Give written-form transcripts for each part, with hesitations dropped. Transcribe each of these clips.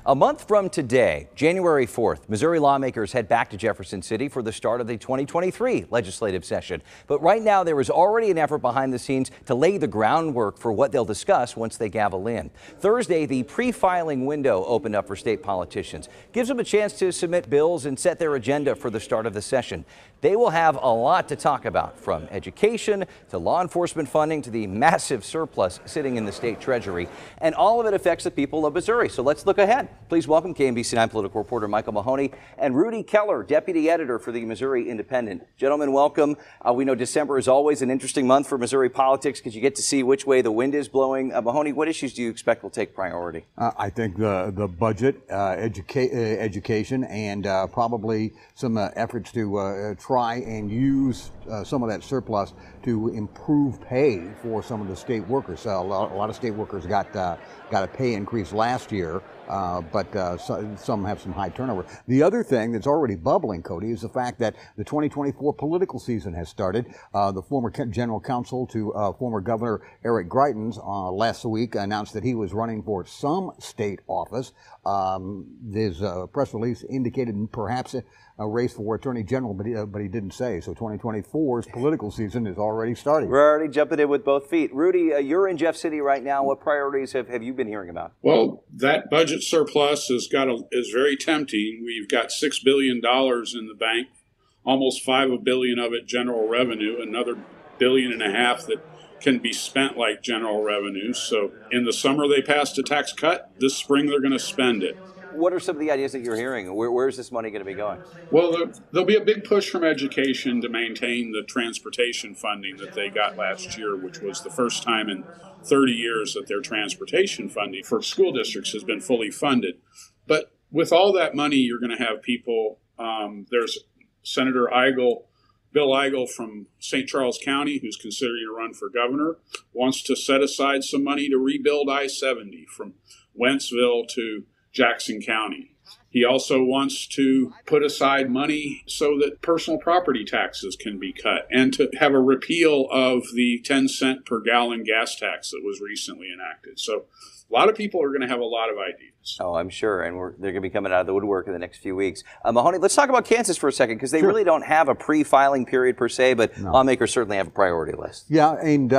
A month from today, January 4th, Missouri lawmakers head back to Jefferson City for the start of the 2023 legislative session. But right now, there is already an effort behind the scenes to lay the groundwork for what they'll discuss once they gavel in. Thursday, the pre-filing window opened up for state politicians. Gives them a chance to submit bills and set their agenda for the start of the session. They will have a lot to talk about, from education to law enforcement funding to the massive surplus sitting in the state treasury. And all of it affects the people of Missouri. So let's look ahead. Please welcome KMBC9 political reporter Michael Mahoney and Rudy Keller, deputy editor for the Missouri Independent. Gentlemen, welcome. We know December is always an interesting month for Missouri politics because you get to see which way the wind is blowing. Mahoney, what issues do you expect will take priority? I think the budget, education, and probably some efforts to try and use some of that surplus to improve pay for some of the state workers. A lot of state workers got a pay increase last year, but some have some high turnover. The other thing that's already bubbling, Cody, is the fact that the 2024 political season has started. The former general counsel to former Governor Eric Greitens last week announced that he was running for some state office. His press release indicated perhaps a race for Attorney General, but he didn't say. So 2024's political season is already starting. We're already jumping in with both feet. Rudy, you're in Jeff City right now. What priorities have you been hearing about? Well, that budget surplus is very tempting. We've got $6 billion in the bank, almost $5 billion of it general revenue, another $1.5 billion that can be spent like general revenue. So in the summer they passed a tax cut. This spring they're going to spend it. What are some of the ideas that you're hearing? Where's this money going to be going? Well, there'll be a big push from education to maintain the transportation funding that they got last year, which was the first time in 30 years that their transportation funding for school districts has been fully funded. But with all that money, you're going to have people, there's Senator Bill Eigel from St. Charles County, who's considering to run for governor, wants to set aside some money to rebuild I-70 from Wentzville to Jackson County. He also wants to put aside money so that personal property taxes can be cut and to have a repeal of the 10-cent per gallon gas tax that was recently enacted. So a lot of people are going to have a lot of ideas. Oh, I'm sure, and they're going to be coming out of the woodwork in the next few weeks. Mahoney, let's talk about Kansas for a second, because they really don't have a pre-filing period per se, but lawmakers certainly have a priority list. Yeah, and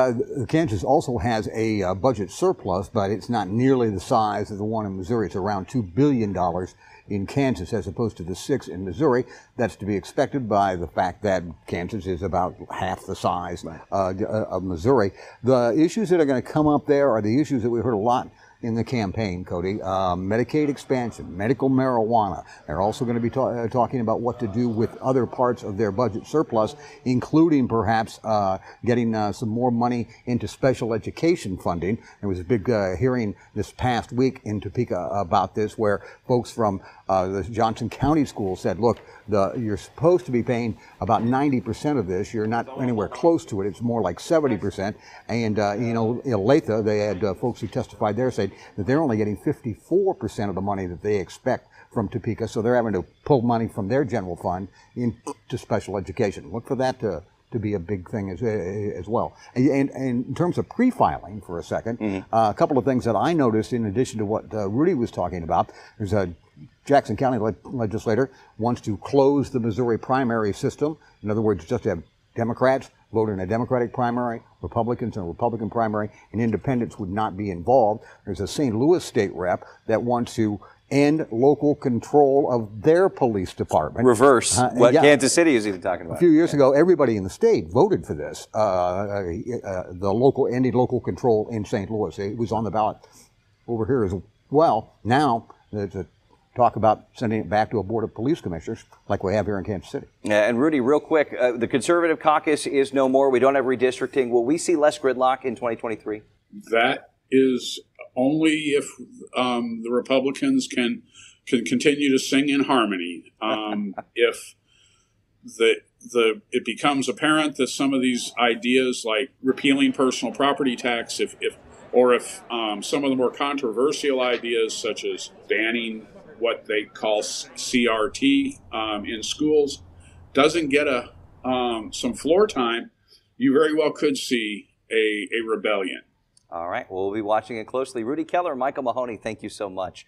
Kansas also has a budget surplus, but it's not nearly the size of the one in Missouri. It's around $2 billion in Kansas as opposed to the $6 billion in Missouri. That's to be expected by the fact that Kansas is about half the size of Missouri. The issues that are going to come up there are the issues that we heard a lot in the campaign, Cody. Medicaid expansion, medical marijuana. They're also going to be talking about what to do with other parts of their budget surplus, including perhaps getting some more money into special education funding. There was a big hearing this past week in Topeka about this, where folks from the Johnson County School said, look, you're supposed to be paying about 90% of this. You're not anywhere close to it. It's more like 70%. And, in Olathe, they had folks who testified there saying that they're only getting 54% of the money that they expect from Topeka. So they're having to pull money from their general fund into special education. Look for that to be a big thing as well. And in terms of pre-filing for a second, a couple of things that I noticed in addition to what Rudy was talking about. There's a Jackson County legislator wants to close the Missouri primary system. In other words, just have Democrats vote in a Democratic primary, Republicans in a Republican primary, and independents would not be involved. There's a St. Louis state rep that wants to end local control of their police department. Reverse what Kansas City is even talking about. A few years ago, everybody in the state voted for this, ending local control in St. Louis. It was on the ballot over here as well. Now, there's a talk about sending it back to a board of police commissioners like we have here in Kansas City. Yeah, and Rudy, real quick, the conservative caucus is no more. We don't have redistricting. Will we see less gridlock in 2023? That is only if the Republicans can continue to sing in harmony. If it becomes apparent that some of these ideas, like repealing personal property tax, if some of the more controversial ideas, such as banning what they call CRT in schools, doesn't get some floor time, you very well could see a rebellion. All right, well, we'll be watching it closely. Rudy Keller, Michael Mahoney, thank you so much.